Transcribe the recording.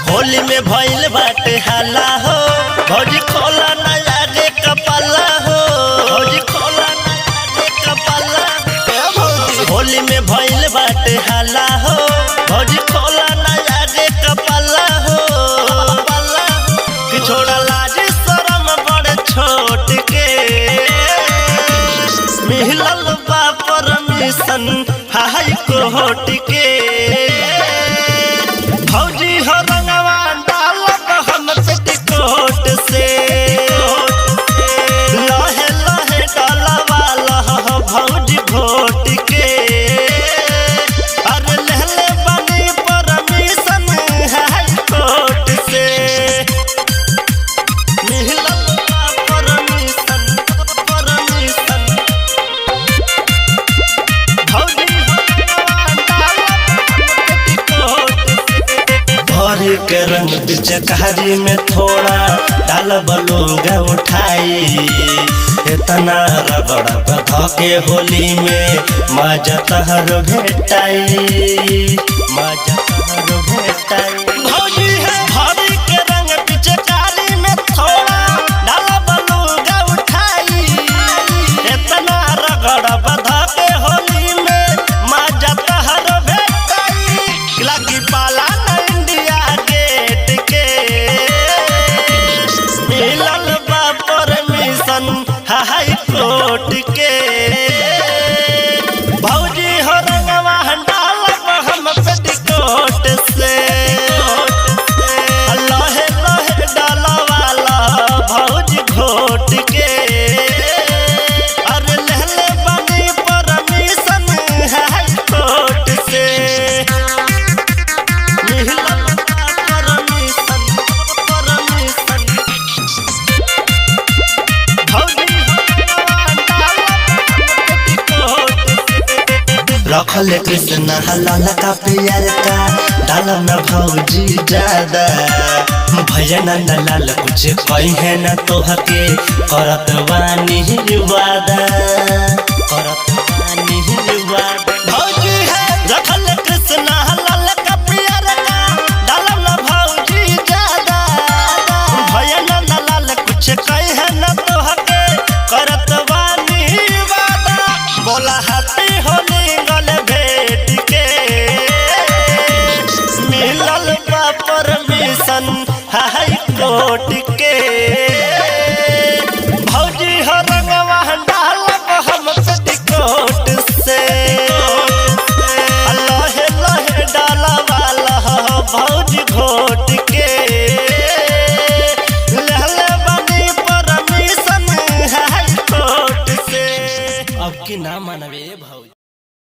होली में भइल बाटे हाला हो भौजी खोला ना आगे कपाला हो भौजी खोला ना आगे कपाला हो होली में भइल बाटे हाला हो भौजी खोला ना आगे कपाला हो कि छोड़ा लाज शरम बड़े छोट के मिलल बा परमिशन हाई कोर्ट के भौजी हो रंगवा डालब हम पेटीकोट से लहे लहे डालवा लह भौजी भोट के अरे लहले बनी परमिशन हाई कोर्ट से मिलल बा परमिशन भौजी हो रंगवा डालब भरी के रंग पिचकारी में थोड़ा डाल बलूंगा उठाई इतना रगड़ बधा के होली में मजा तहर भेटाई मजा तहर भेटाई भौजी है भरी के रंग पिचकारी में थोड़ा डाल बलूंगा उठाई इतना रगड़ बधा के होली में मजा तहर भेटाई लगी पाला मिलल बा परमिशन हाई कोर्ट के भौजी हो रंगवा डालब हम पेटीकोट से लहे लहे डालवाला भौजी घोट के अरे लहले बनी परमिशन हाई कोर्ट से मिलल बा परमिशन रखले कृष्ण हलाल का प्यार का डालम न भौजी ज्यादा भजन न लाल कुछ कही है न तो हके करत वानी वादा करत वानी वादा भौजी है रखले कृष्ण हलाल का प्यार का डालम न भौजी ज्यादा भजन न लाल कुछ कही है न तो हके करत वानी वादा बोला हैप्पी होली मिलल बा परमिशन हाई कोर्ट के भौजी हो रंगवा डालब हम पेटीकोट से लहे लहे डालवा लह भौजी घोट के लहले बनी परमिशन हाई कोर्ट से अब की ना मनवे भौजी।